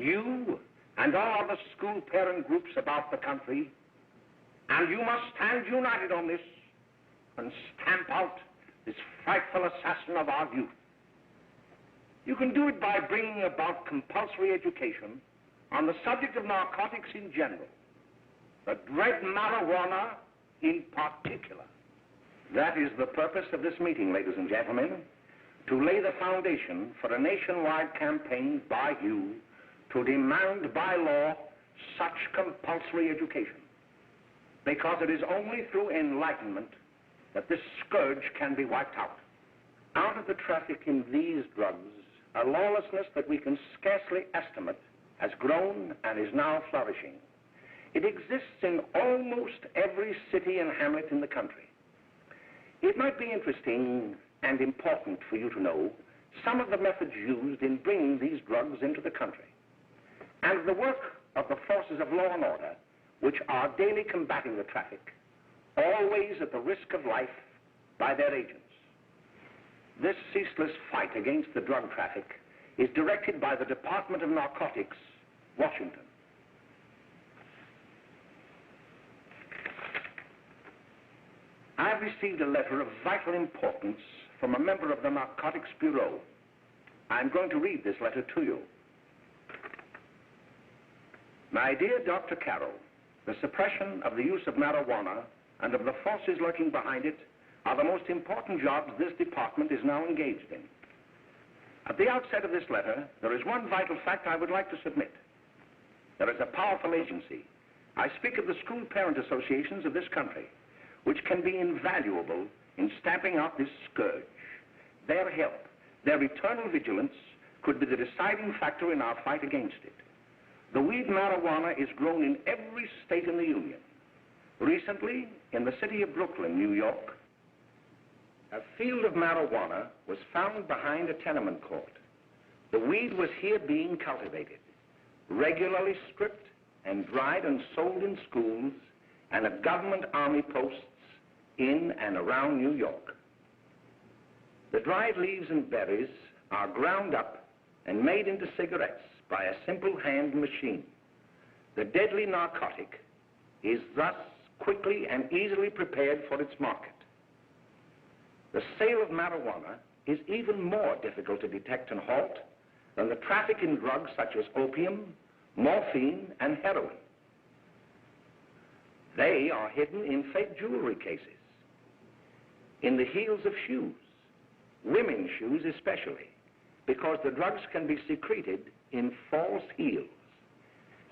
you and all other school parent groups about the country, and you must stand united on this and stamp out this frightful assassin of our youth. You can do it by bringing about compulsory education on the subject of narcotics in general, the dread marijuana in particular. That is the purpose of this meeting, ladies and gentlemen, to lay the foundation for a nationwide campaign by you to demand by law such compulsory education. Because it is only through enlightenment that this scourge can be wiped out. Out of the traffic in these drugs, a lawlessness that we can scarcely estimate has grown and is now flourishing. It exists in almost every city and hamlet in the country. It might be interesting and important for you to know some of the methods used in bringing these drugs into the country, and the work of the forces of law and order, which are daily combating the traffic, always at the risk of life by their agents. This ceaseless fight against the drug traffic is directed by the Department of Narcotics, Washington. I've received a letter of vital importance from a member of the Narcotics Bureau. I'm going to read this letter to you. My dear Dr. Carroll, the suppression of the use of marijuana and of the forces lurking behind it are the most important jobs this department is now engaged in. At the outset of this letter, there is one vital fact I would like to submit. There is a powerful agency. I speak of the school parent associations of this country, which can be invaluable in stamping out this scourge. Their help, their eternal vigilance, could be the deciding factor in our fight against it. The weed marijuana is grown in every state in the Union. Recently, in the city of Brooklyn, New York, a field of marijuana was found behind a tenement court. The weed was here being cultivated, regularly stripped and dried and sold in schools and at government army posts in and around New York. The dried leaves and berries are ground up and made into cigarettes by a simple hand machine. The deadly narcotic is thus quickly and easily prepared for its market. The sale of marijuana is even more difficult to detect and halt than the traffic in drugs such as opium, morphine, and heroin. They are hidden in fake jewelry cases, in the heels of shoes, women's shoes especially, because the drugs can be secreted in false heels.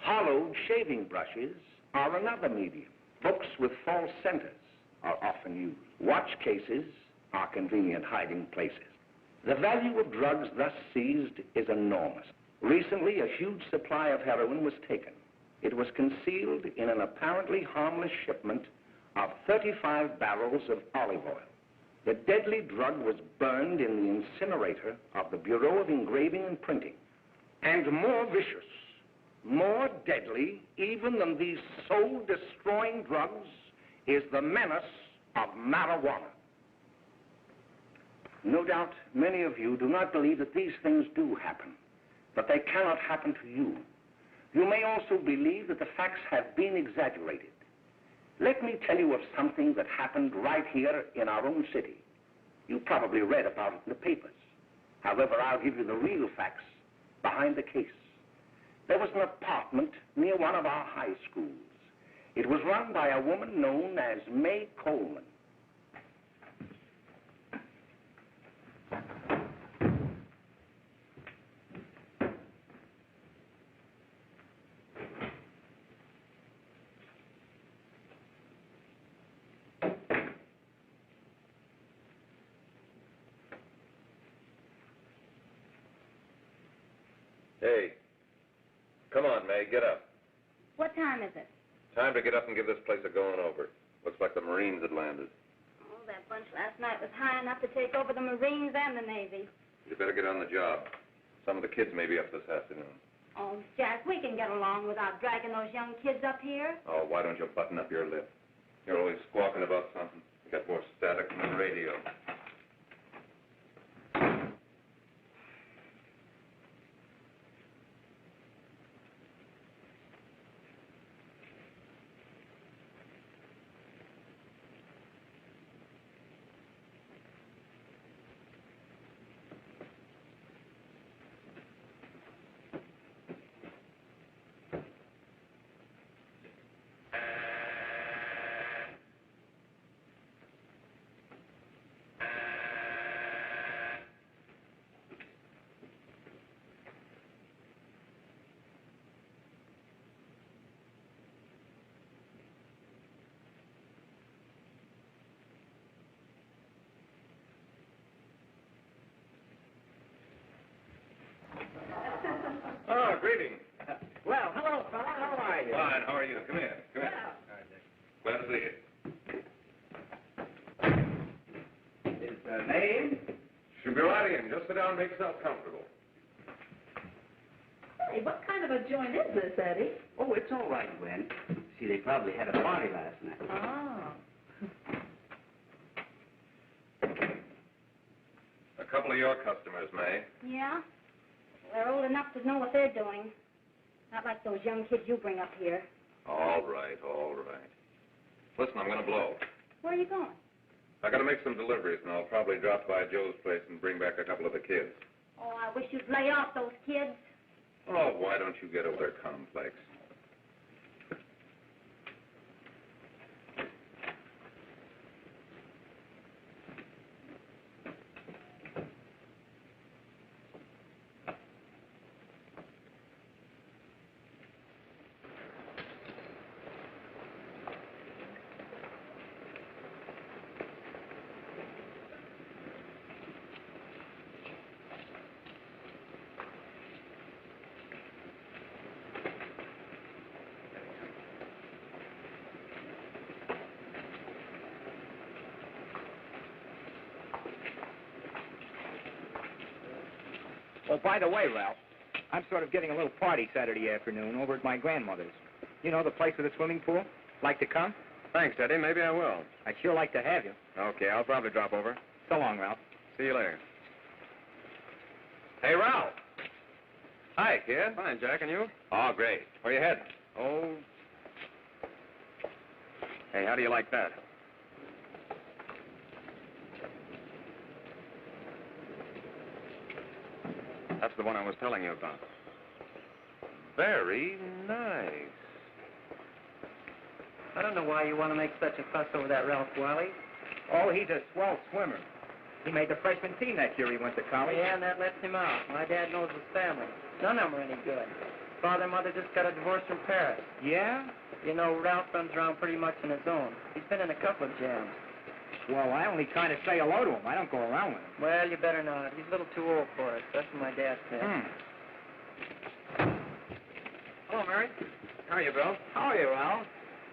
Hollowed shaving brushes are another medium. Books with false centers are often used. Watch cases are convenient hiding places. The value of drugs thus seized is enormous. Recently, a huge supply of heroin was taken. It was concealed in an apparently harmless shipment of 35 barrels of olive oil. The deadly drug was burned in the incinerator of the Bureau of Engraving and Printing. And more vicious, more deadly even than these soul-destroying drugs is the menace of marijuana. No doubt many of you do not believe that these things do happen, but they cannot happen to you. You may also believe that the facts have been exaggerated. Let me tell you of something that happened right here in our own city. You probably read about it in the papers. However, I'll give you the real facts behind the case. There was an apartment near one of our high schools. It was run by a woman known as May Coleman. Hey, come on, May, get up. What time is it? Time to get up and give this place a going over. Looks like the Marines had landed. Oh, that bunch last night was high enough to take over the Marines and the Navy. You better get on the job. Some of the kids may be up this afternoon. Oh, Jack, we can get along without dragging those young kids up here. Oh, why don't you button up your lip? You're always squawking about something. You got more static than the radio. greetings. Well, hello, fella. How are you? Fine, how are you? Come in. Come in. Glad to see you. His name? Should be right in. Just sit down and make yourself comfortable. Hey, what kind of a joint is this, Eddie? Oh, it's all right, Gwen. See, they probably had a party last night. Oh. A couple of your customers, May. Yeah? They're old enough to know what they're doing. Not like those young kids you bring up here. All right, all right. Listen, I'm going to blow. Where are you going? I got to make some deliveries, and I'll probably drop by Joe's place and bring back a couple of the kids. Oh, I wish you'd lay off those kids. Oh, why don't you get over their complex? Oh, by the way, Ralph, I'm sort of getting a little party Saturday afternoon over at my grandmother's. You know, the place with the swimming pool? Like to come? Thanks, Eddie. Maybe I will. I'd sure like to have you. Okay, I'll probably drop over. So long, Ralph. See you later. Hey, Ralph. Hi, kid. Fine, Jack, and you? Oh, great. Where you heading? Oh. Hey, how do you like that? That's the one I was telling you about. Very nice. I don't know why you want to make such a fuss over that Ralph Wiley. Oh, he's a swell swimmer. He made the freshman team that year he went to college. Yeah, and that lets him out. My dad knows his family. None of them are any good. Father and mother just got a divorce from Paris. Yeah? You know, Ralph runs around pretty much on his own. He's been in a couple of jams. Well, I only kind of say hello to him. I don't go around with him. Well, you better not. He's a little too old for us. That's what my dad said. Hello, Mary. How are you, Bill? How are you, Ralph?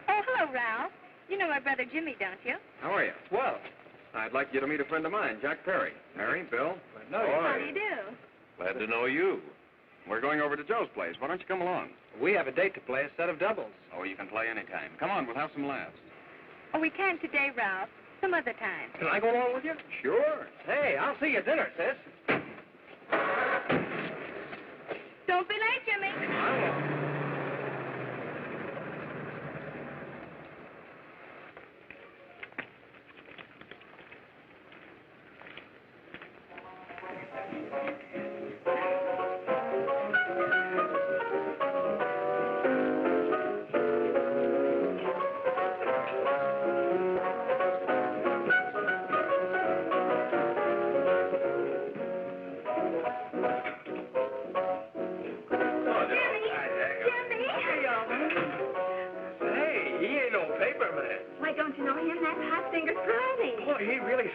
Oh, hello, Ralph. You know my brother Jimmy, don't you? How are you? Well, I'd like you to meet a friend of mine, Jack Perry. Mary, Bill. No, How do you do? Glad to know you. We're going over to Joe's place. Why don't you come along? We have a date to play, a set of doubles. Oh, you can play anytime. Come on, we'll have some laughs. Oh, we can't today, Ralph. Some other time. Can I go along with you? Sure. Hey, I'll see you at dinner, sis. Don't be late, Jimmy. I won't.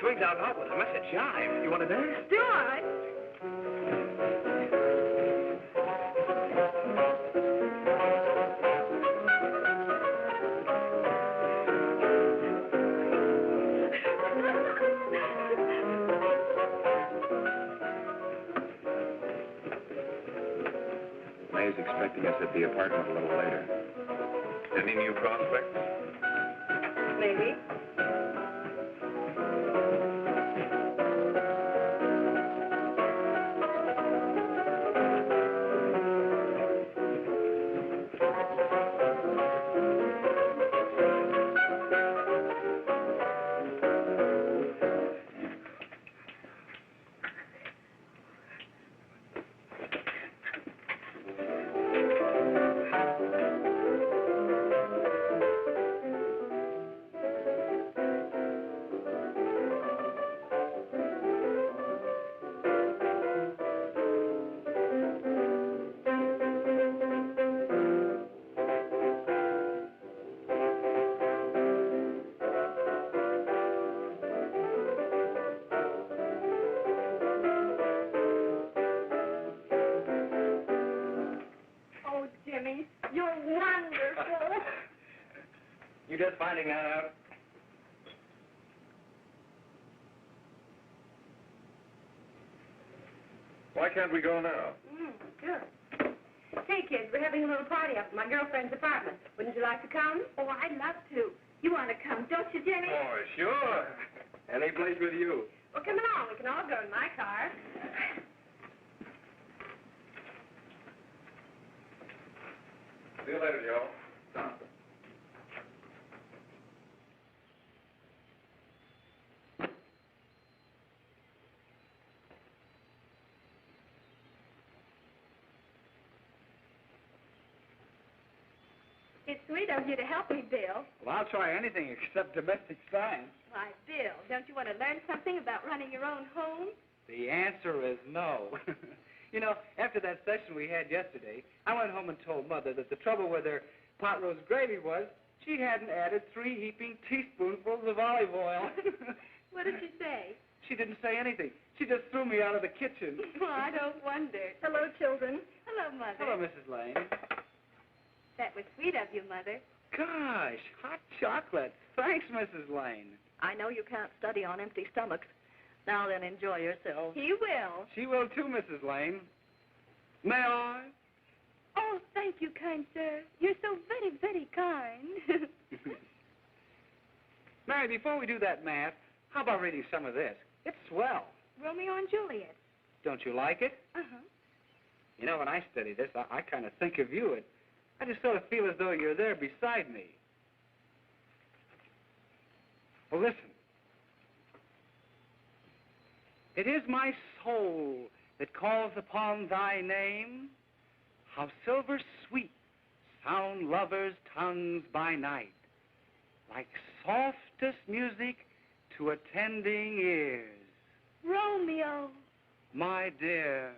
Swings out hot with a message jive. You want to dance? Do I? May's expecting us at the apartment a little later. Any new prospects? Maybe. wonderful. You just finding that out? Why can't we go now? Sure. Hey, kids, we're having a little party up at my girlfriend's apartment. Wouldn't you like to come? Oh, I'd love to. You want to come, don't you, Jenny? Oh, sure. Any place with you. Well, come along. We can all go in my car. See you later, Joe. It's sweet of you to help me, Bill. Well, I'll try anything except domestic science. Why, Bill, don't you want to learn something about running your own home? The answer is no. You know, after that session we had yesterday, I went home and told Mother that the trouble with her pot roast gravy was she hadn't added 3 heaping teaspoonfuls of olive oil. What did she say? She didn't say anything. She just threw me out of the kitchen. Well, I don't wonder. Hello, children. Hello, Mother. Hello, Mrs. Lane. That was sweet of you, Mother. Gosh, hot chocolate. Thanks, Mrs. Lane. I know you can't study on empty stomachs. Now then, enjoy yourselves. He will. She will too, Mrs. Lane. May I? Oh, thank you, kind sir. You're so very, very kind. Mary, before we do that math, how about reading some of this? It's swell. Romeo and Juliet. Don't you like it? Uh-huh. You know, when I study this, I kind of think of you. I just sort of feel as though you're there beside me. Well, listen. It is my soul that calls upon thy name. How silver sweet sound lovers' tongues by night, like softest music to attending ears. Romeo, My dear,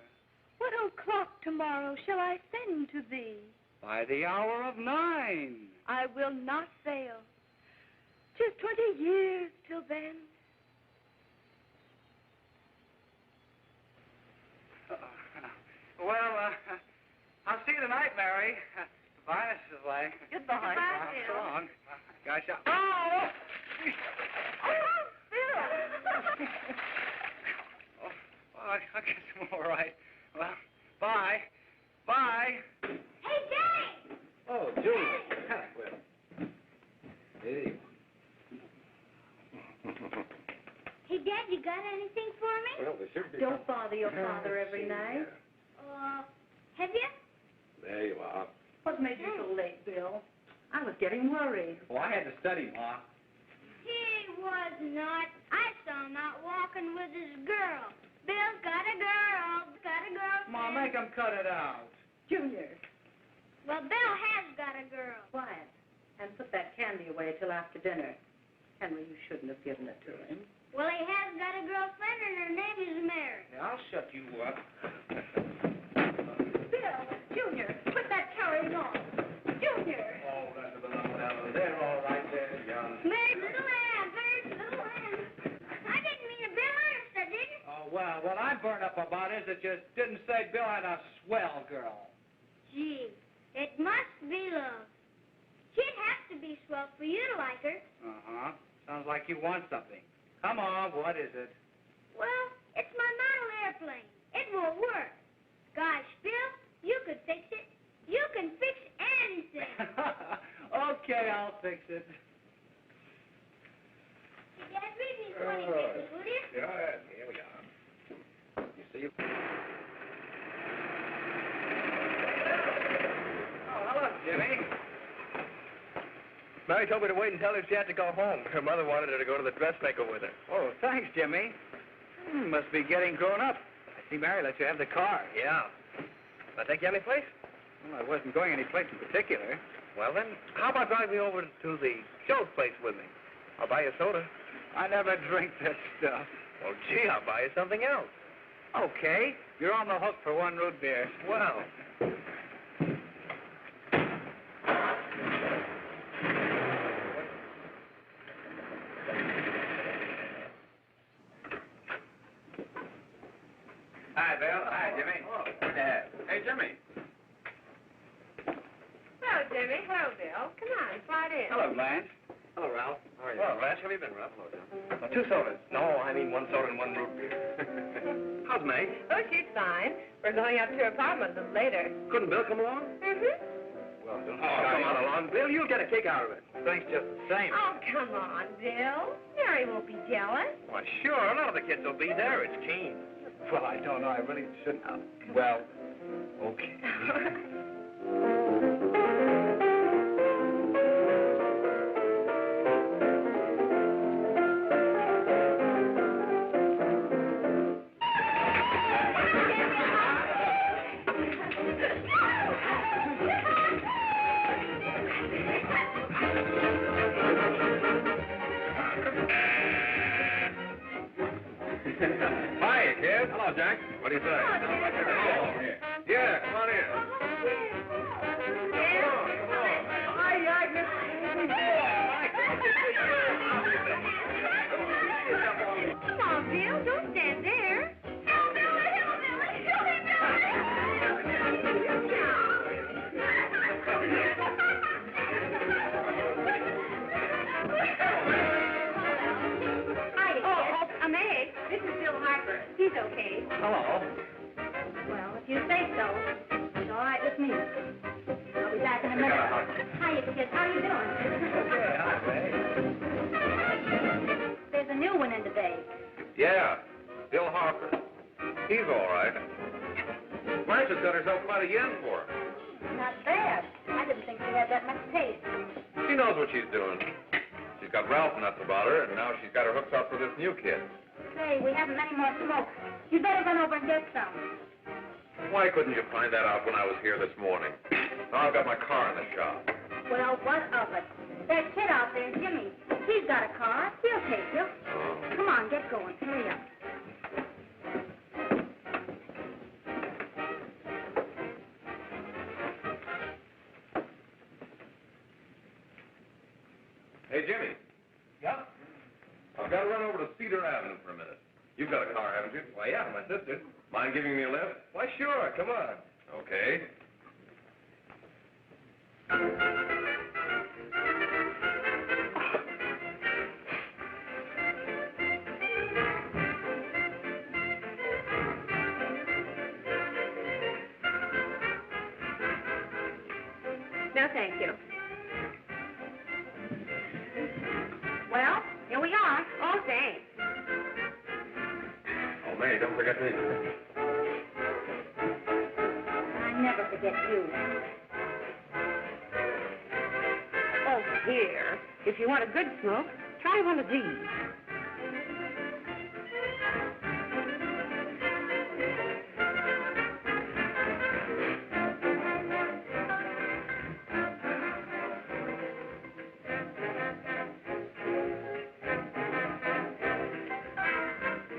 what o'clock tomorrow shall I send to thee? by the hour of 9. I will not fail. 'Tis 20 years till then. Well, I'll see you tonight, Mary. Goodbye, Mrs. Lane. Goodbye. Goodbye, So Bill. long. Gosh, oh! Oh, Bill! Oh, I guess I'm all right. Well, bye. Bye. Hey, Danny! Oh, Julie. Well, hey. Hey, Dad, you got anything for me? Well, there should be. Don't bother your father every night. Have you? There you are. What made you so late, Bill? I was getting worried. Oh, I had to study, Ma. He was not. I saw him out walking with his girl. Bill's got a girl. Got a girlfriend. Ma, make him cut it out. Junior, Well, Bill has got a girl. quiet. And put that candy away till after dinner. Henry, you shouldn't have given it to him. Well, he has got a girlfriend, and her name is Mary. Yeah, I'll shut you up. Bill, Junior, quit that carrying on. Junior! Oh, that's the number down there. All right there, young. Mary's little lamb, Mary's little lamb. I didn't mean to Bill Ernst, I didn't. Oh, well, what I'm burned up about is that you didn't say Bill had a swell girl. Gee, it must be love. She'd have to be swell for you to like her. Uh-huh. Sounds like you want something. Come on, what is it? Well, it's my model airplane. It won't work. Gosh, Bill, you could fix it. You can fix anything. Okay, I'll fix it. Hey, Dad, read me 20 pages, will you? Yeah, here we are. You see? Oh, hello, Jimmy. Mary told me to wait and tell her she had to go home. Her mother wanted her to go to the dressmaker with her. Oh, thanks, Jimmy. Must be getting grown up. I see Mary let you have the car. Yeah. I take you any place? Well, I wasn't going any place in particular. Well, then, how about driving me over to the show's place with me? I'll buy you a soda. I never drink that stuff. Well, gee, I'll buy you something else. Okay, you're on the hook for 1 root beer. Well. Hi, Bill. Hi, Jimmy. Oh. Good to have you. Hey, Jimmy. Hello, Jimmy. Hello, Bill. Come on, slide in. Hello, Blanche. Hello, Ralph. How are you? Well, Blanche, how have you been, Ralph? Hello, John. 2 sodas. No, I mean 1 soda and 1 root beer. How's May? Oh, she's fine. We're going up to her apartment a little later. Couldn't Bill come along? Mm-hmm. Well, don't come on along. Bill, you'll get a kick out of it. Thanks just the same. Oh, come on, Bill. Mary won't be jealous. Why, sure. None of the kids will be there. It's Keen. Well, I don't know. I really shouldn't have. Well, okay. Hi, kid. Hello, Jack. What do you say? Yeah, come on in. Come on, Bill. Don't stand there. May. This is Bill Harper. He's okay. Hello. Well, if you say so, it's all right with me. I'll be back in a minute. Hiya, kids. How are you doing? Okay, hi, May. There's a new one in today. Yeah, Bill Harper. He's all right. Blanche has got herself quite a yen for him. Not bad. I didn't think she had that much taste. She knows what she's doing. She's got Ralph nuts about her, and now she's got her hooks up for this new kid. Say, we haven't any more smoke. You better run over and get some. Why couldn't you find that out when I was here this morning? Now I've got my car in the shop. Well, what of it? That kid out there, Jimmy, he's got a car. He'll take you. Oh. Come on, get going. Hurry up. Hey, Jimmy. Yeah? I've got to run over to Cedar Avenue for a minute. You've got a car, haven't you? Why, yeah, my sister. Mind giving me a lift? Why, sure. Come on. Okay. No, thank you. Well, here we are. Oh, thanks. Oh, May, don't forget me. I never forget you. Oh, here. If you want a good smoke, try one of these.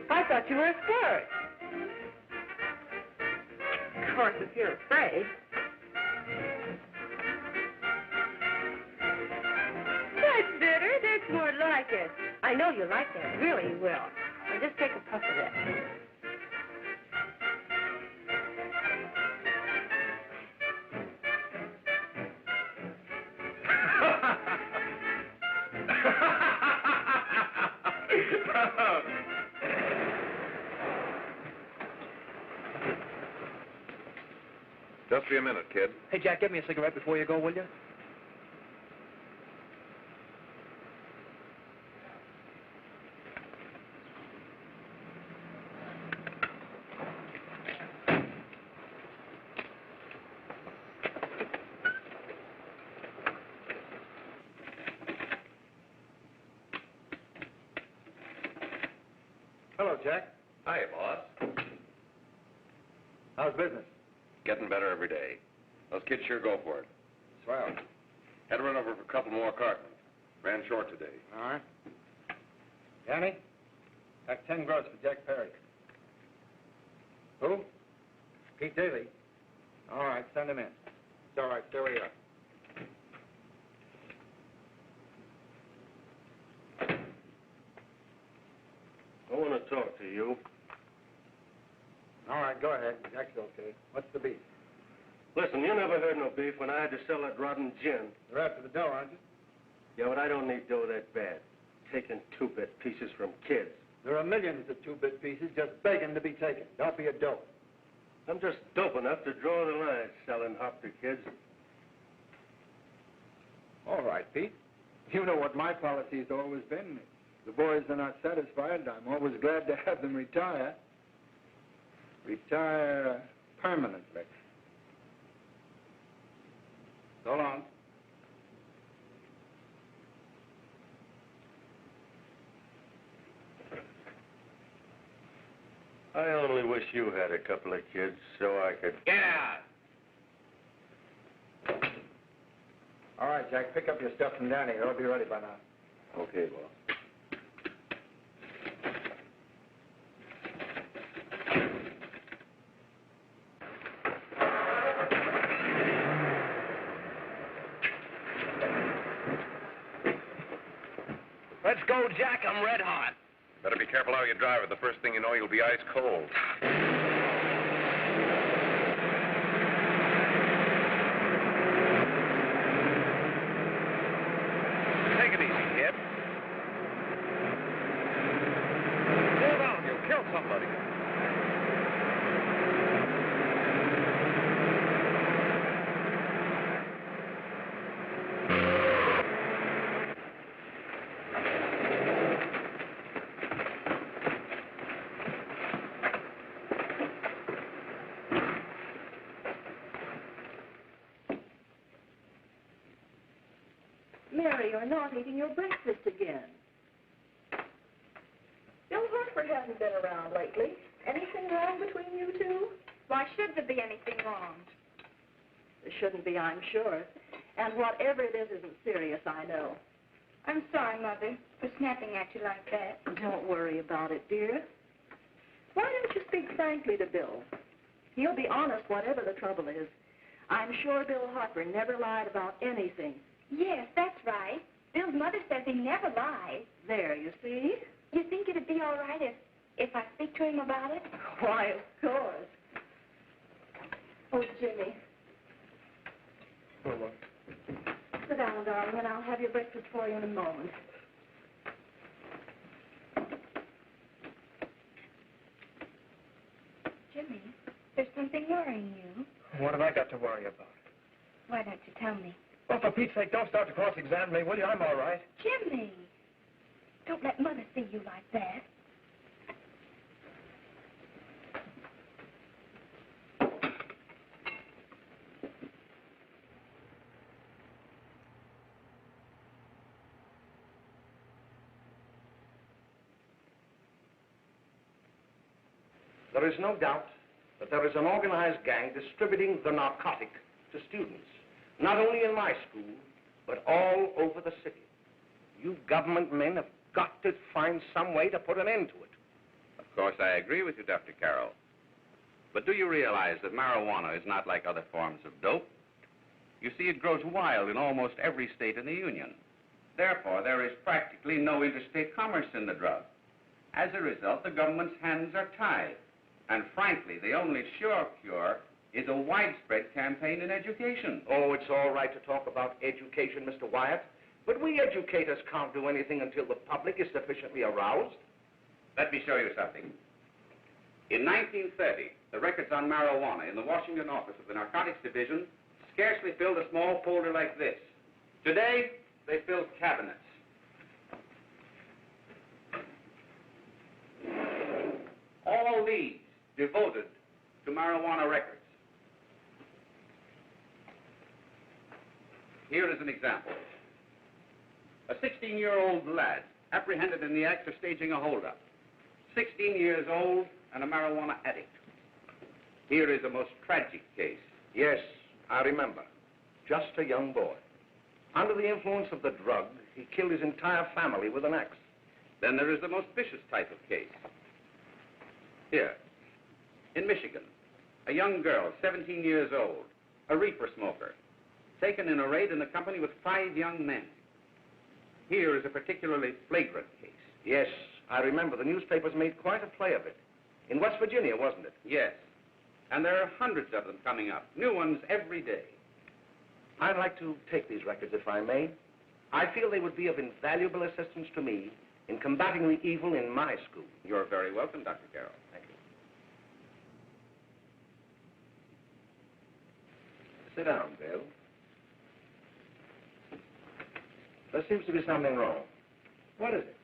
I thought you were a sport. Of course, if you're afraid. That's better. That's more like it. I know you like that. Really, you will. Now, just take a puff of that. Just be a minute, kid. Hey, Jack, get me a cigarette before you go, will you? Hello, Jack. Hi, boss. How's business? Getting better every day. Those kids sure go for it. Swell. Had to run over for a couple more cartons. Ran short today. All right. Danny, that's 10 gross for Jack Perry. Who? Pete Daly. All right, send him in. It's all right, stay where you are. I want to talk to you. All right, go ahead. Jack's okay. What's the beef? Listen, you never heard no beef when I had to sell that rotten gin. You're after the dough, aren't you? Yeah, but I don't need dough that bad. Taking two-bit pieces from kids. There are millions of two-bit pieces just begging to be taken. Don't be a dope. I'm just dope enough to draw the line selling hop to kids. All right, Pete. You know what my policy's always been. If the boys are not satisfied, I'm always glad to have them retire. Retire permanently. So long. I only wish you had a couple of kids so I could... Get out! All right, Jack, pick up your stuff from Danny. It'll be ready by now. Okay, boss. Let's go, Jack. I'm red hot. Better be careful how you drive it. The first thing you know, you'll be ice cold. Take it easy, kid. Slow down. You'll kill somebody. Mary, you're not eating your breakfast again. Bill Harper hasn't been around lately. Anything wrong between you two? Why should there be anything wrong? There shouldn't be, I'm sure. And whatever it is isn't serious, I know. I'm sorry, Mother, for snapping at you like that. Don't worry about it, dear. Why don't you speak frankly to Bill? He'll be honest whatever the trouble is. I'm sure Bill Harper never lied about anything. Yes, that's right. Bill's mother says he never lies. There, you see? You think it'd be all right if I speak to him about it? Why, of course. Oh, Jimmy. Oh, what? Sit down, darling, and I'll have your breakfast for you in a moment. Jimmy, there's something worrying you. What have I got to worry about? Why don't you tell me? Well, for Pete's sake, don't start to cross-examine me, will you? I'm all right. Jimmy, don't let Mother see you like that. There is no doubt that there is an organized gang distributing the narcotic to students, not only in my school, but all over the city. You government men have got to find some way to put an end to it. Of course, I agree with you, Dr. Carroll. But do you realize that marijuana is not like other forms of dope? You see, it grows wild in almost every state in the Union. Therefore, there is practically no interstate commerce in the drug. As a result, the government's hands are tied. And frankly, the only sure cure is a widespread campaign in education. Oh, it's all right to talk about education, Mr. Wyatt, but we educators can't do anything until the public is sufficiently aroused. Let me show you something. In 1930, the records on marijuana in the Washington office of the Narcotics Division scarcely filled a small folder like this. Today, they fill cabinets. All these devoted to marijuana records. Here is an example. A 16-year-old lad apprehended in the act of staging a holdup. 16 years old and a marijuana addict. Here is a most tragic case. Yes, I remember. Just a young boy. Under the influence of the drug, he killed his entire family with an axe. Then there is the most vicious type of case. Here, in Michigan, a young girl, 17 years old, a reefer smoker, taken in a raid in the company with 5 young men. Here is a particularly flagrant case. Yes, I remember. The newspapers made quite a play of it. In West Virginia, wasn't it? Yes. And there are hundreds of them coming up, new ones every day. I'd like to take these records, if I may. I feel they would be of invaluable assistance to me in combating the evil in my school. You're very welcome, Dr. Carroll. Thank you. Sit down, Bill. There seems to be something wrong. What is it?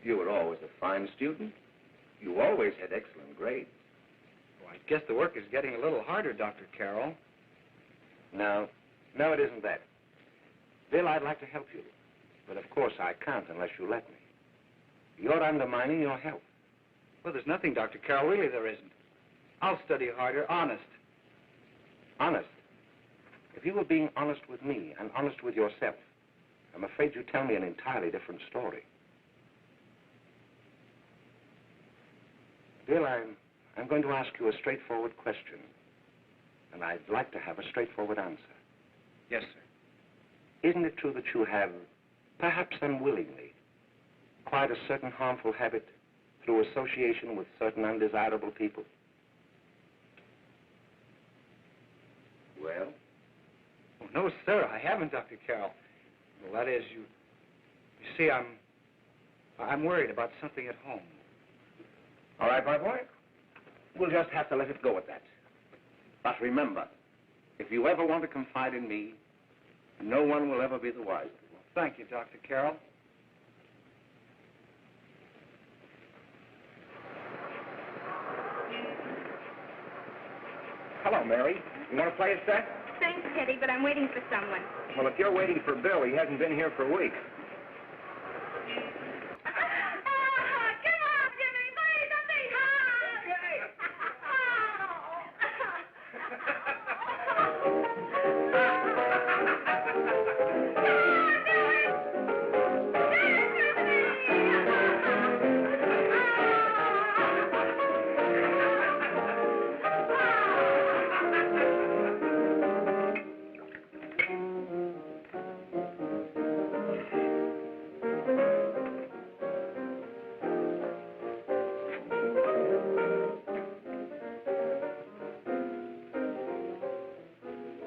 You were always a fine student. You always had excellent grades. Well, I guess the work is getting a little harder, Dr. Carroll. No, it isn't that. Bill, I'd like to help you. But of course I can't unless you let me. You're undermining your health. Well, there's nothing, Dr. Carroll. Really, there isn't. I'll study harder, honest. Honest? If you were being honest with me and honest with yourself, I'm afraid you'd tell me an entirely different story. Bill, I'm going to ask you a straightforward question. And I'd like to have a straightforward answer. Yes, sir. Isn't it true that you have, perhaps unwillingly, acquired a certain harmful habit through association with certain undesirable people? Well? Oh, no, sir, I haven't, Dr. Carroll. Well, that is, you see, I'm worried about something at home. All right, my boy. We'll just have to let it go at that. But remember, if you ever want to confide in me, no one will ever be the wiser. Thank you, Dr. Carroll. Hello, Mary. You want to play a set? Thanks, Teddy, but I'm waiting for someone. Well, if you're waiting for Bill, he hasn't been here for weeks. Come on, Jimmy, play something hard.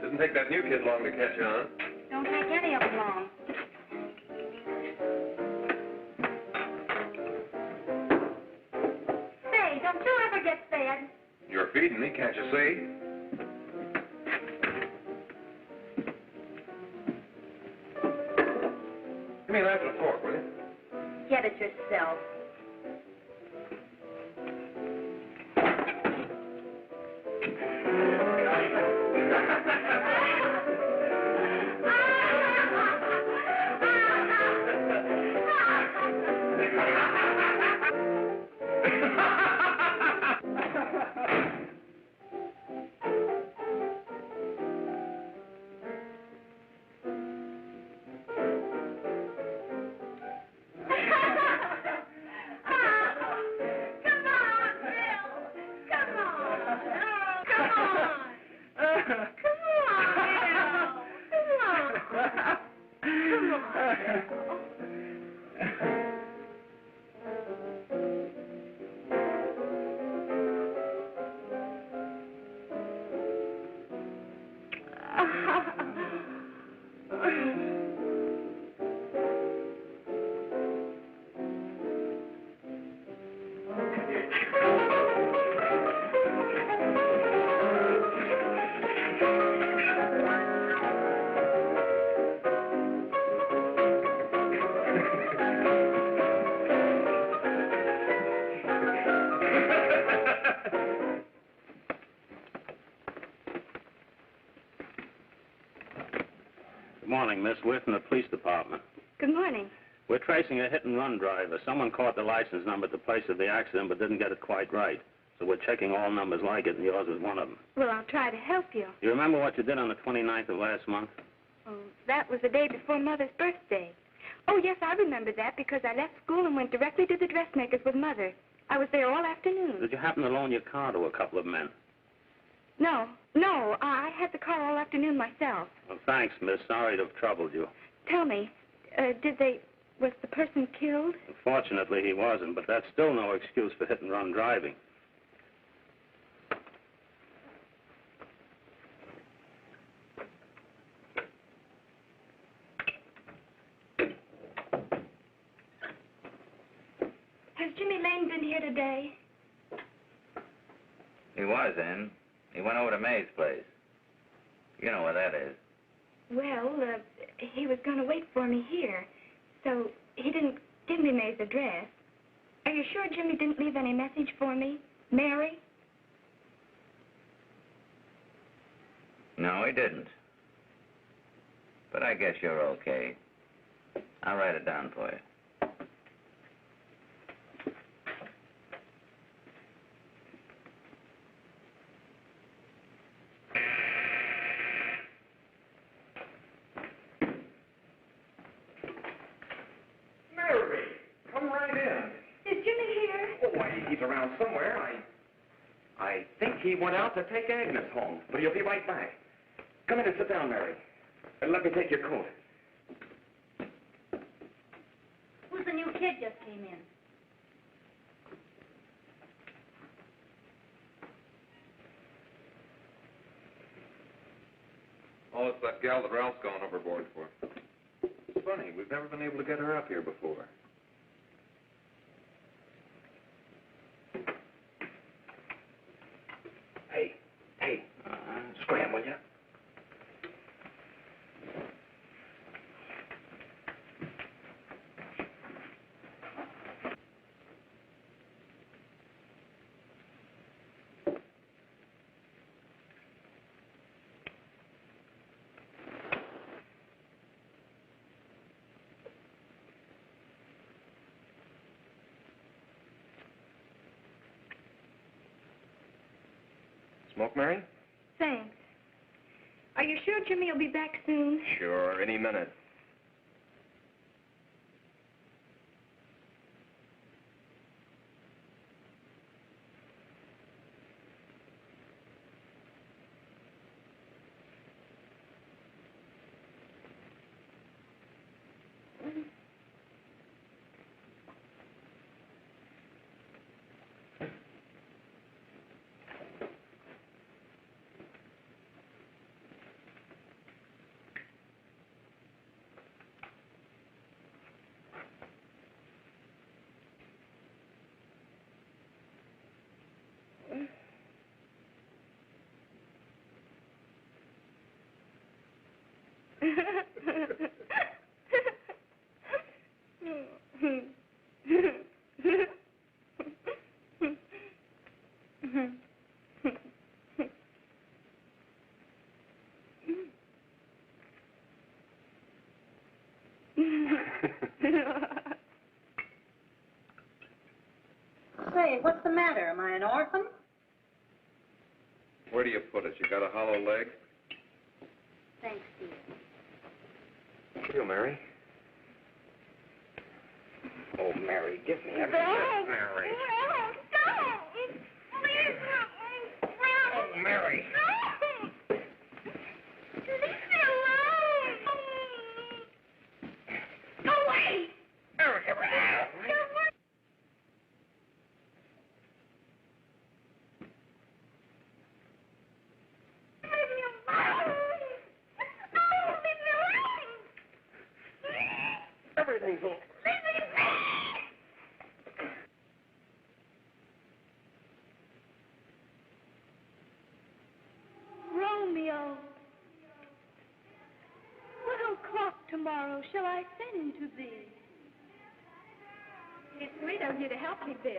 Didn't take that new kid long to catch on. Don't take any of them long. Say, don't you ever get fed? You're feeding me, can't you see? Give me a knife and a fork, will you? Get it yourself. Good morning, Miss. We're from the police department. Good morning. We're tracing a hit-and-run driver. Someone caught the license number at the place of the accident but didn't get it quite right. So we're checking all numbers like it, and yours is one of them. Well, I'll try to help you. You remember what you did on the 29th of last month? Oh, that was the day before Mother's birthday. Oh, yes, I remember that because I left school and went directly to the dressmaker's with Mother. I was there all afternoon. Did you happen to loan your car to a couple of men? No, I had the car all afternoon myself. Well, thanks, miss. Sorry to have troubled you. Tell me, was the person killed? Unfortunately, he wasn't, but that's still no excuse for hit-and-run driving. Has Jimmy Lane been here today? He was in. He went over to May's place. You know where that is. Well, he was going to wait for me here, so he didn't give me May's address. Are you sure Jimmy didn't leave any message for me? Mary? No, he didn't. But I guess you're okay. I'll write it down for you. Mary, come right in. Is Jimmy here? Oh, why, he's around somewhere. I think he went out to take Agnes home, but he'll be right back. Come in and sit down, Mary. And let me take your coat. Who's the new kid just came in? Oh, it's that gal that Ralph's gone overboard for. It's funny, we've never been able to get her up here before. Hey, scram, will you? Smoke, Mary? Thanks. Are you sure Jimmy will be back soon? Sure, any minute. Say, what's the matter? Am I an orphan? Where do you put it? You got a hollow leg? Thanks, dear. You, Mary. Oh, Mary, give me everything. Mary. Oh, Mary. Go away! Everything's over. Romeo, what o'clock tomorrow shall I send to thee? It's sweet of you to help me, Bill.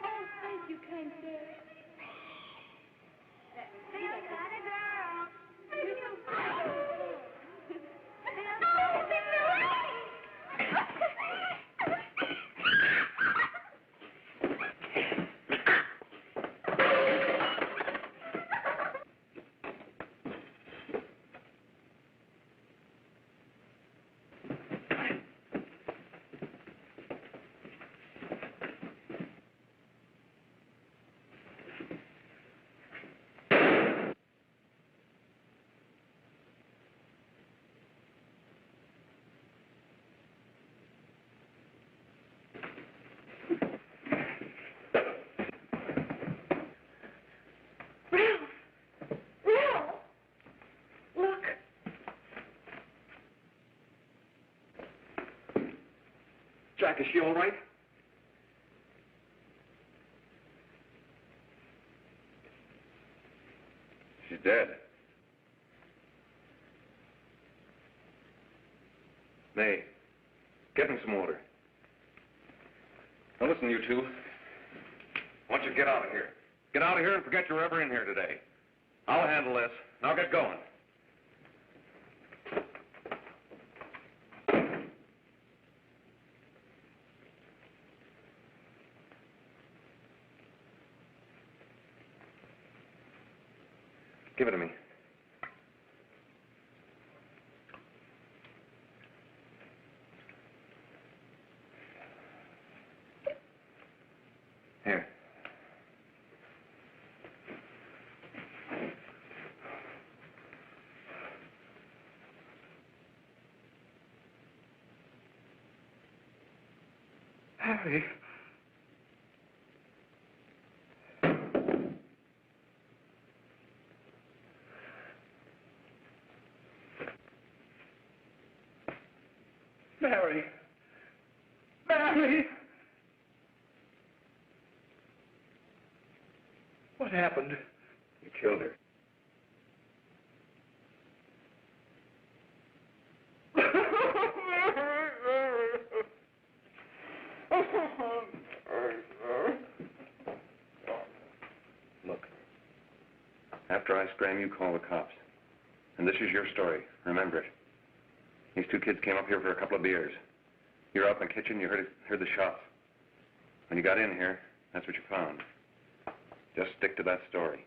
Oh, thank you, kind sir. Jack, is she all right? She's dead. May, get him some water. Now listen, you two. I want you to get out of here. Get out of here and forget you're ever in here today. I'll handle this. Now get going. Give it to me. Here. Harry. Mary. Mary! What happened? You killed her. Look, after I scram, you call the cops. And this is your story. Remember it. These two kids came up here for a couple of beers. You were out in the kitchen, you heard the shots. When you got in here, that's what you found. Just stick to that story.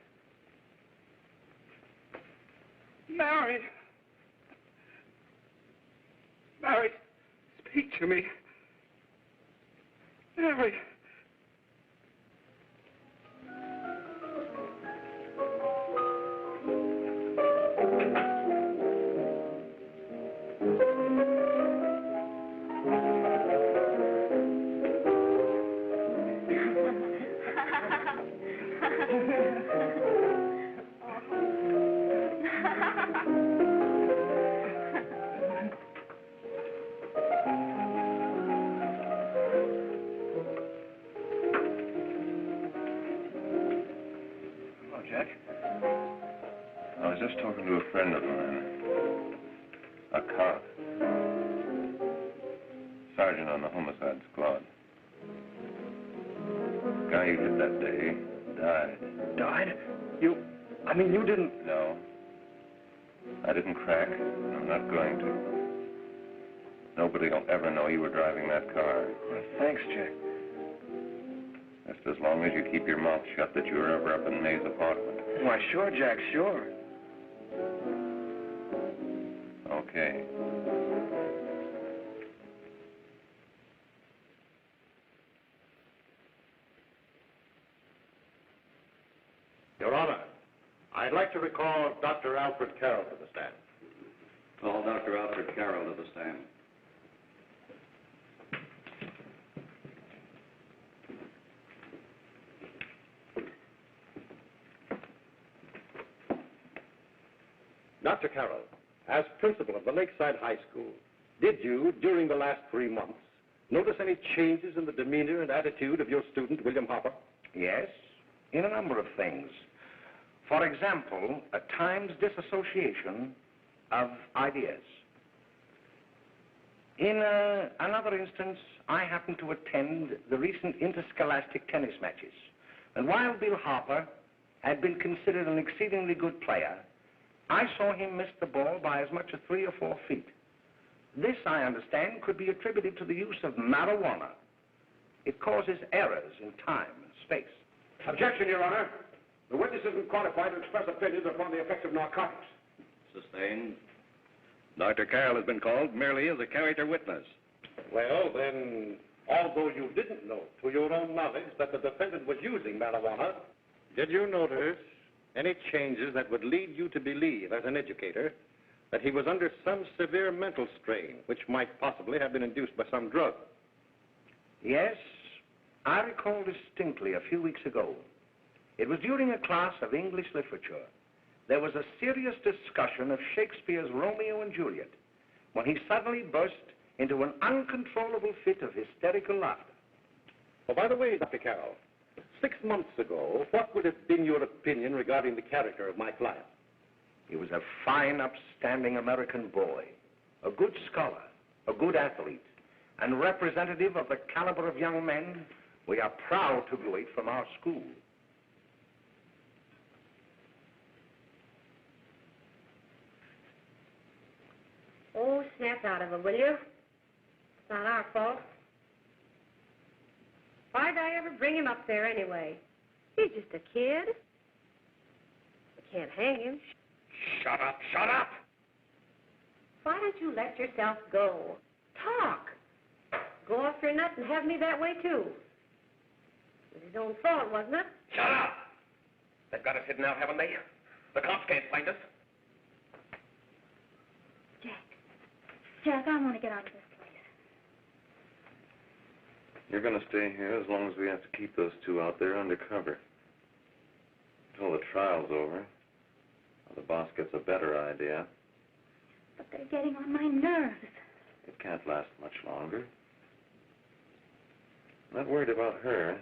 Mary! Mary, speak to me. Mary! I was just talking to a friend of mine, a cop, sergeant on the homicide squad. The guy you hit that day died. Died? You didn't... No. I didn't crack. I'm not going to. Nobody will ever know you were driving that car. Well, thanks, Jack. Just as long as you keep your mouth shut that you were ever up in May's apartment. Why, sure, Jack, sure. Okay. Your Honor, I'd like to recall Dr. Alfred Carroll to the stand. Call Dr. Alfred Carroll to the stand. Dr. Carroll, as principal of the Lakeside High School, did you, during the last 3 months, notice any changes in the demeanor and attitude of your student, William Hopper? Yes, in a number of things. For example, at times disassociation of ideas. In another instance, I happened to attend the recent interscholastic tennis matches. And while Bill Hopper had been considered an exceedingly good player, I saw him miss the ball by as much as 3 or 4 feet. This, I understand, could be attributed to the use of marijuana. It causes errors in time and space. Objection, Your Honor. The witness isn't qualified to express opinions upon the effects of narcotics. Sustained. Dr. Carroll has been called merely as a character witness. Well, then, although you didn't know to your own knowledge that the defendant was using marijuana, did you notice any changes that would lead you to believe, as an educator, that he was under some severe mental strain, which might possibly have been induced by some drug? Yes, I recall distinctly a few weeks ago. It was during a class of English literature. There was a serious discussion of Shakespeare's Romeo and Juliet when he suddenly burst into an uncontrollable fit of hysterical laughter. Oh, by the way, Dr. Carroll, 6 months ago, what would have been your opinion regarding the character of my client? He was a fine, upstanding American boy, a good scholar, a good athlete, and representative of the caliber of young men we are proud to graduate from our school. Oh, snap out of it, will you? It's not our fault. Why'd I ever bring him up there anyway? He's just a kid. We can't hang him. Shut up, shut up! Why don't you let yourself go? Talk. Go off your nut and have me that way, too. It was his own fault, wasn't it? Shut up! They've got us hidden out, haven't they? The cops can't find us. Jack, I want to get out of this place. You're going to stay here as long as we have to keep those two out there undercover. Until the trial's over. Or the boss gets a better idea. But they're getting on my nerves. It can't last much longer. I'm not worried about her.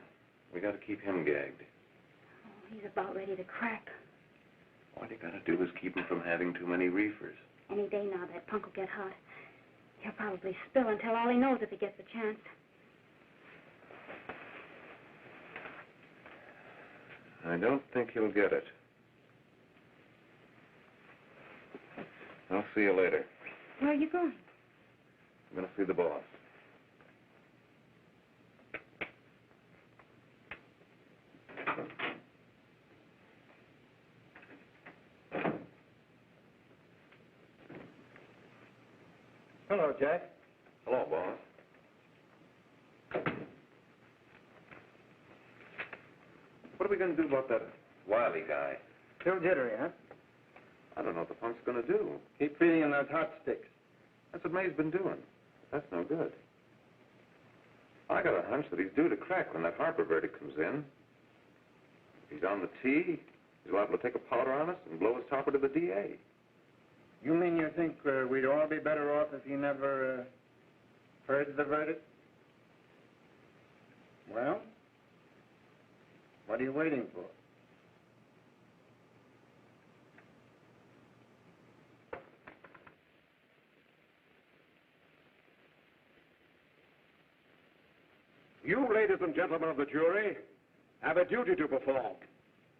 We got to keep him gagged. Oh, he's about ready to crack. All you got to do is keep him from having too many reefers. Any day now, that punk will get hot. He'll probably spill and tell all he knows if he gets a chance. I don't think he'll get it. I'll see you later. Where are you going? I'm going to see the boss. Hello, Jack. Hello, boss. What are we going to do about that Wiley guy? Still jittery, huh? I don't know what the punk's going to do. Keep feeding him those hot sticks. That's what May's been doing. That's no good. I got a hunch that he's due to crack when that Harper verdict comes in. If he's on the tee, he's liable to take a powder on us and blow his topper to the DA. You mean you think we'd all be better off if he never heard the verdict? Well, what are you waiting for? You, ladies and gentlemen of the jury, have a duty to perform.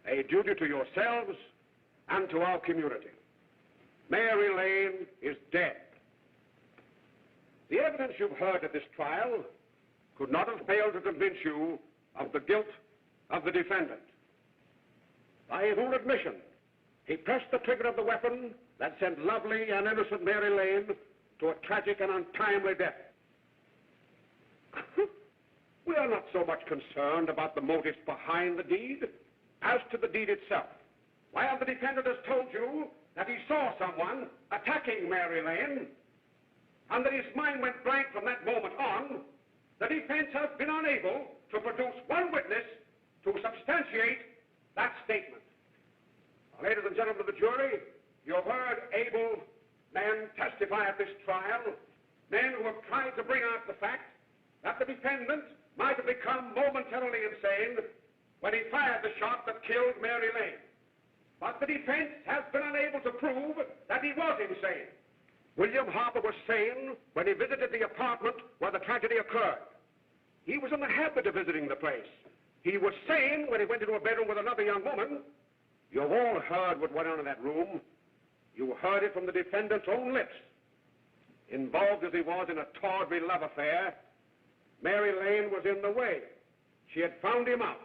A duty to yourselves and to our community. Mary Lane is dead. The evidence you've heard at this trial could not have failed to convince you of the guilt of the defendant. By his own admission, he pressed the trigger of the weapon that sent lovely and innocent Mary Lane to a tragic and untimely death. We are not so much concerned about the motives behind the deed as to the deed itself. While the defendant has told you that he saw someone attacking Mary Lane and that his mind went blank from that moment on, the defense has been unable to produce one witness to substantiate that statement. Now, ladies and gentlemen of the jury, you have heard able men testify at this trial, men who have tried to bring out the fact that the defendant might have become momentarily insane when he fired the shot that killed Mary Lane. But the defense has been unable to prove that he was insane. William Harper was sane when he visited the apartment where the tragedy occurred. He was in the habit of visiting the place. He was sane when he went into a bedroom with another young woman. You've all heard what went on in that room. You heard it from the defendant's own lips. Involved as he was in a tawdry love affair, Mary Lane was in the way. She had found him out.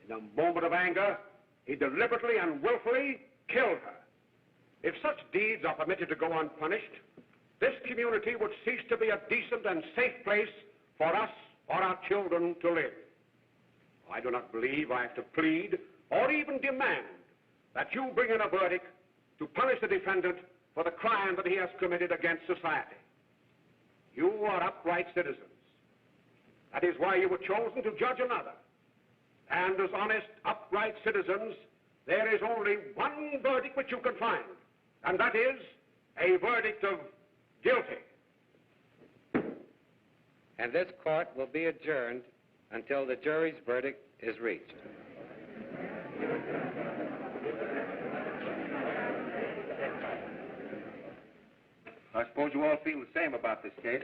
In a moment of anger, he deliberately and willfully killed her. If such deeds are permitted to go unpunished, this community would cease to be a decent and safe place for us or our children to live. I do not believe I have to plead or even demand that you bring in a verdict to punish the defendant for the crime that he has committed against society. You are upright citizens. That is why you were chosen to judge another. And as honest, upright citizens, there is only one verdict which you can find, and that is a verdict of guilty. and this court will be adjourned until the jury's verdict is reached. I suppose you all feel the same about this case.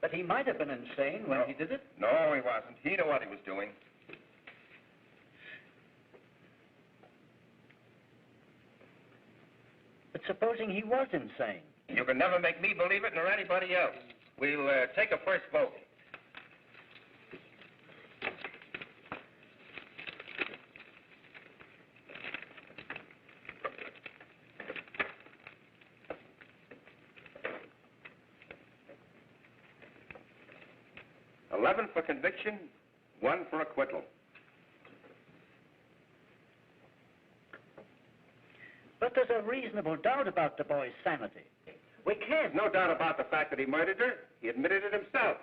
But he might have been insane when he did it. No, he wasn't. He knew what he was doing. But supposing he was insane? You can never make me believe it nor anybody else. We'll take a first vote. $11 for conviction, 1 for acquittal. But there's a reasonable doubt about the boy's sanity. We can't. No doubt about the fact that he murdered her. He admitted it himself.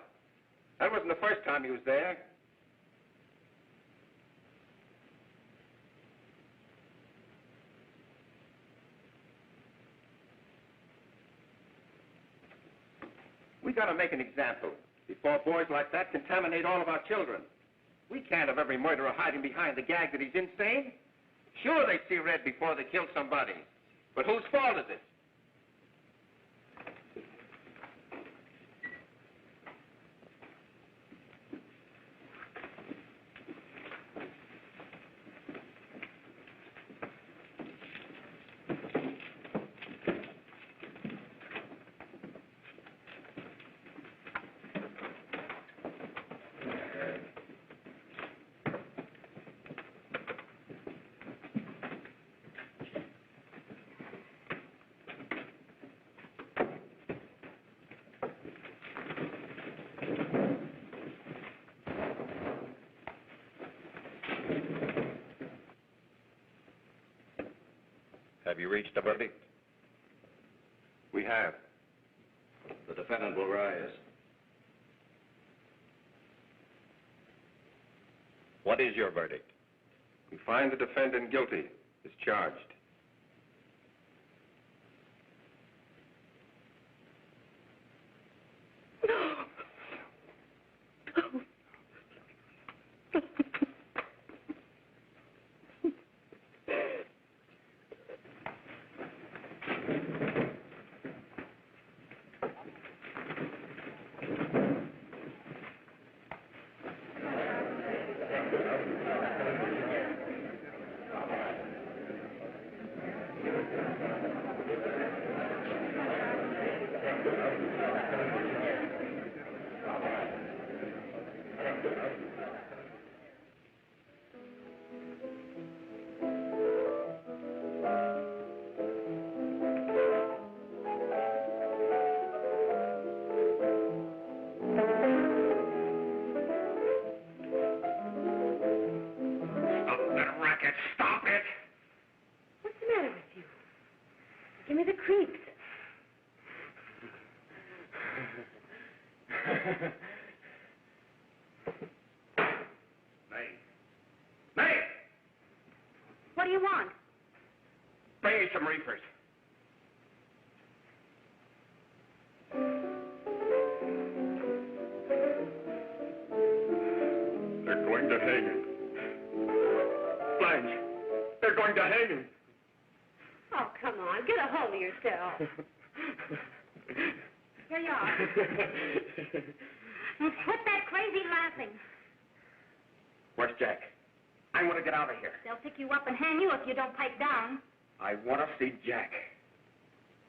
That wasn't the first time he was there. We got to make an example before boys like that contaminate all of our children. We can't have every murderer hiding behind the gag that he's insane. Sure, they see red before they kill somebody. But whose fault is it? Have you reached a verdict? We have. The defendant will rise. What is your verdict? We find the defendant guilty as charged. Give me the creeps. May! What do you want? Bring me some reefers. They're going to hang him. Blanche, they're going to hang him. Oh, come on. Get a hold of yourself. Here you are. Quit that crazy laughing. Where's Jack? I want to get out of here. They'll pick you up and hang you if you don't pipe down. I want to see Jack.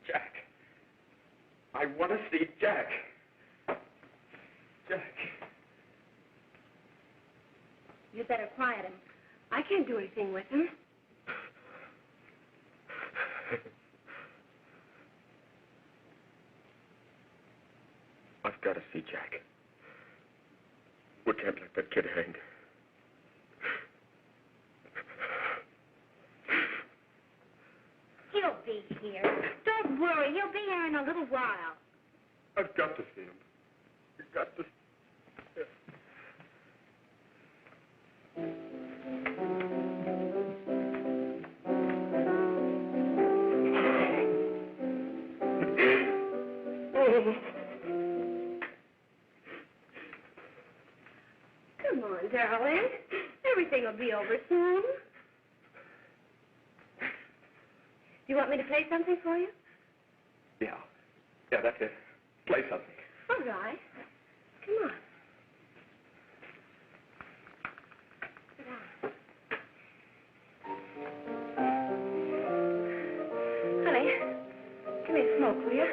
Jack. I want to see Jack. Jack. You'd better quiet him. I can't do anything with him. I've got to see Jack. We can't let that kid hang. He'll be here. Don't worry. He'll be here in a little while. I've got to see him. I've got to. Everything will be over soon. Do you want me to play something for you? Yeah. Yeah, that's it. Play something. All right. Come on. Sit down. Honey, give me a smoke, will you?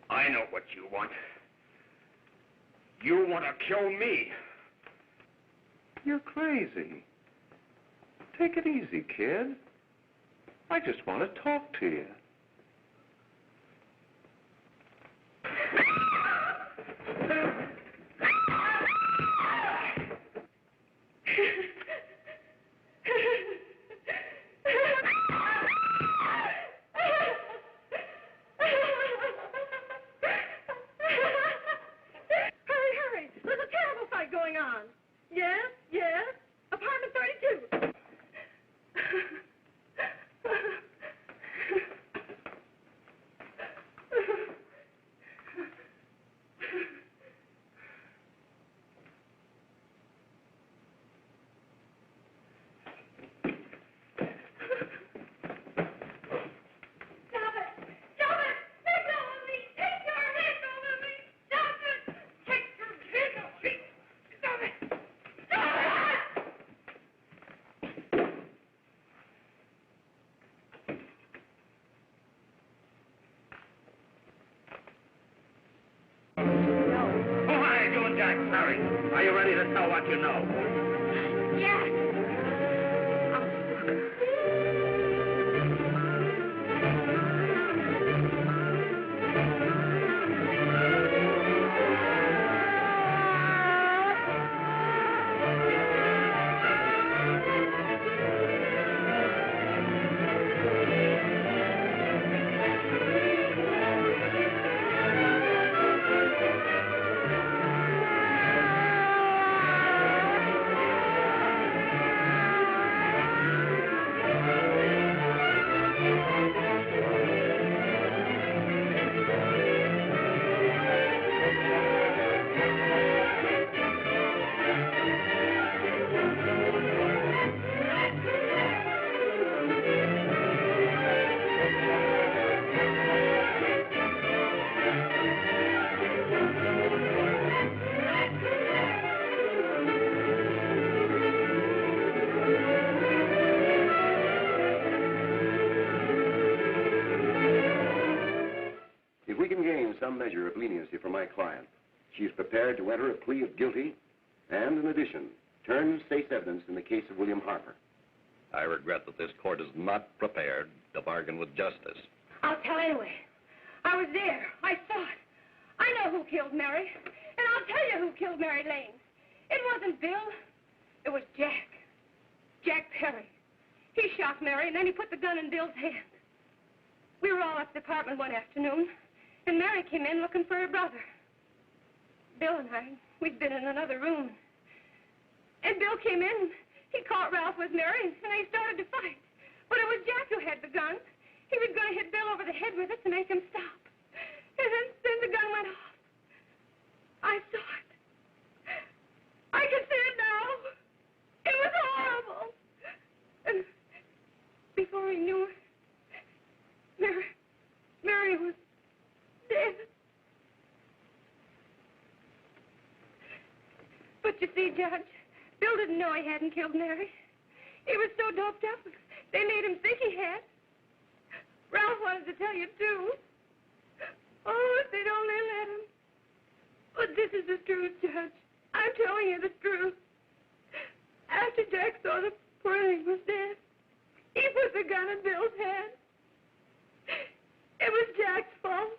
I know what you want. You want to kill me. You're crazy. Take it easy, kid. I just want to talk to you. Are you ready to tell what you know? Yes. If we can gain some measure of leniency for my client, she's prepared to enter a plea of guilty and, in addition, turn state's evidence in the case of William Harper. I regret that this court is not prepared to bargain with justice. I'll tell anyway. I was there. I saw it. I know who killed Mary. And I'll tell you who killed Mary Lane. It wasn't Bill. It was Jack. Jack Perry. He shot Mary, and then he put the gun in Bill's hand. We were all up at the apartment one afternoon, and Mary came in looking for her brother. Bill and I, we'd been in another room. And Bill came in, he caught Ralph with Mary, and they started to fight. But it was Jack who had the gun. was going to hit Bill over the head with it to make him stop. And then the gun went off. I saw it. I can see it now. It was horrible. And before he knew it, Mary was dead. But you see, Judge, Bill didn't know he hadn't killed Mary. He was so doped up, they made him think he had. Ralph wanted to tell you, too. Oh, if they'd only let him. But this is the truth, Judge. I'm telling you the truth. After Jack saw the poor thing was dead, he put the gun in Bill's hand. It was Jack's fault.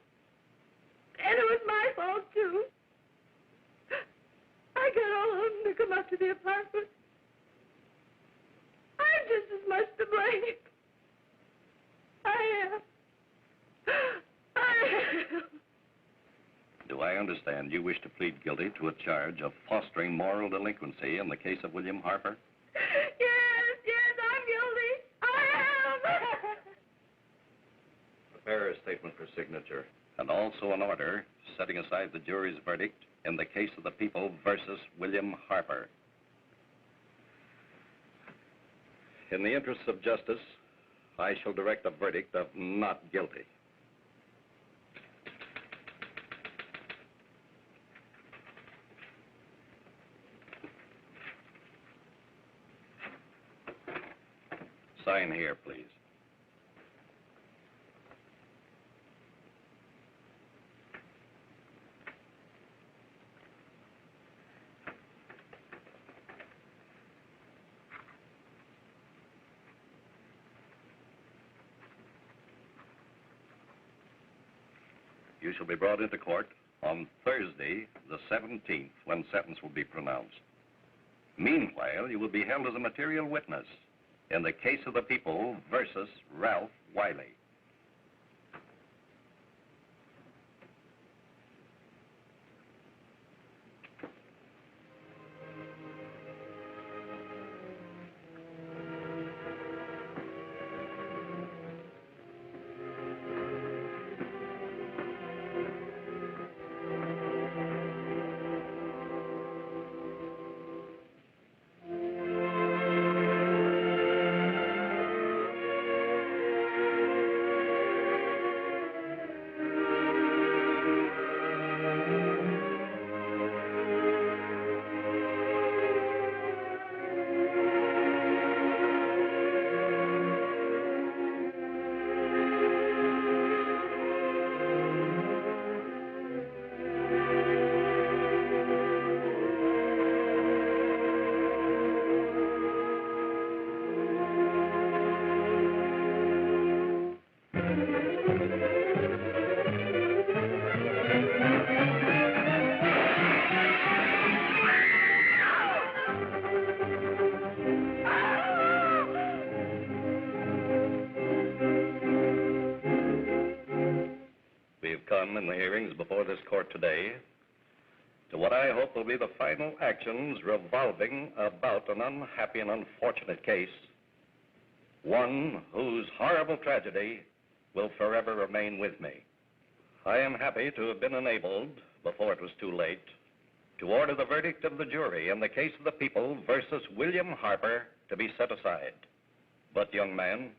And it was my fault, too. I got all of them to come up to the apartment. I'm just as much to blame. I am. Do I understand you wish to plead guilty to a charge of fostering moral delinquency in the case of William Harper? Yes, I'm guilty. I am. Prepare a statement for signature. And also an order setting aside the jury's verdict in the case of the people versus William Harper. In the interests of justice, I shall direct a verdict of not guilty. Sign here, please. You shall be brought into court on Thursday, the 17th, when sentence will be pronounced. Meanwhile, you will be held as a material witness in the case of the people versus Ralph Wiley. In the hearings before this court today to what I hope will be the final actions revolving about an unhappy and unfortunate case, one whose horrible tragedy will forever remain with me. I am happy to have been enabled, before it was too late, to order the verdict of the jury in the case of the people versus William Harper to be set aside. But, young man,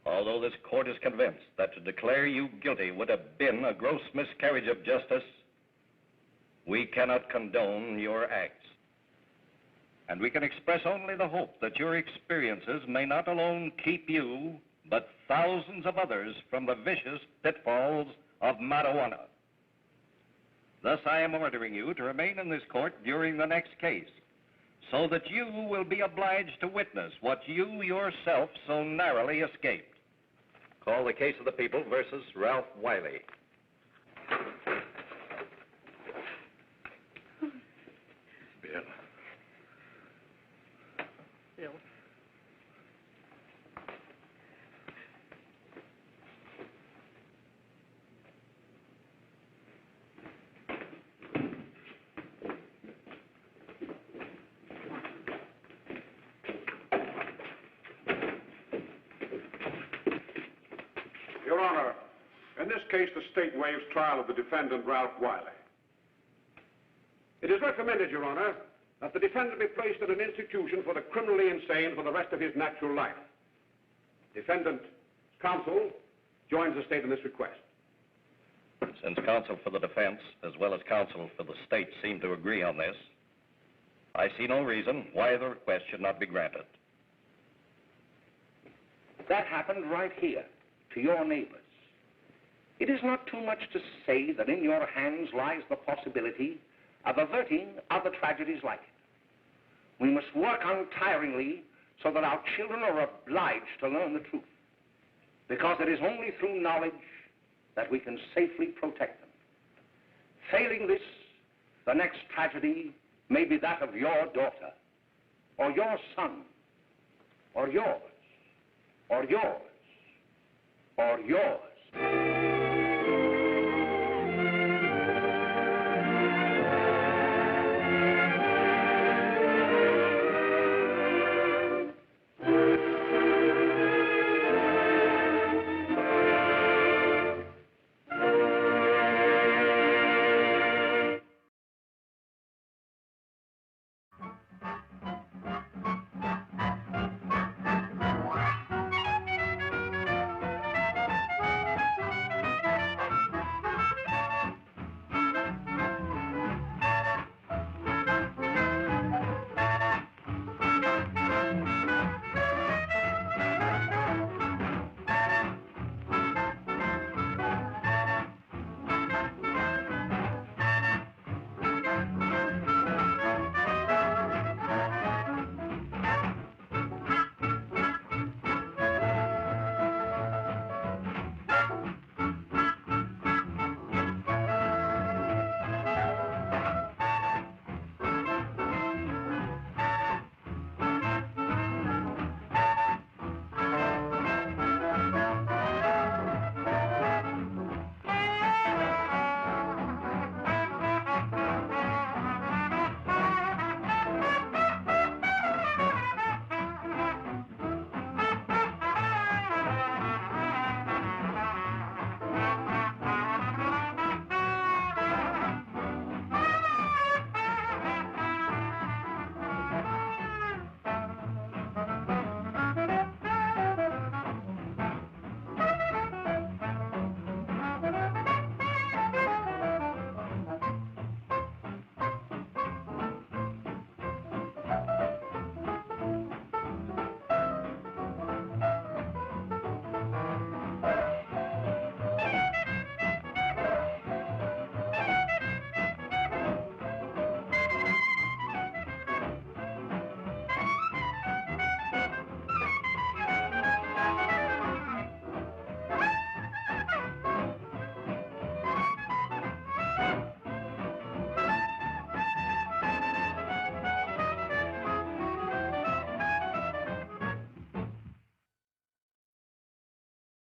although this court is convinced that to declare you guilty would have been a gross miscarriage of justice, we cannot condone your acts. And we can express only the hope that your experiences may not alone keep you, but thousands of others from the vicious pitfalls of marijuana. Thus, I am ordering you to remain in this court during the next case, so that you will be obliged to witness what you yourself so narrowly escaped. Call the case of the people versus Ralph Wiley. Bill. Bill. Your Honor, in this case, the state waives trial of the defendant, Ralph Wiley. It is recommended, Your Honor, that the defendant be placed in an institution for the criminally insane for the rest of his natural life. Defendant counsel joins the state in this request. Since counsel for the defense, as well as counsel for the state, seem to agree on this, I see no reason why the request should not be granted. That happened right here, to your neighbors. It is not too much to say that in your hands lies the possibility of averting other tragedies like it. We must work untiringly so that our children are obliged to learn the truth, because it is only through knowledge that we can safely protect them. Failing this, the next tragedy may be that of your daughter, or your son, or yours, or yours, or yours.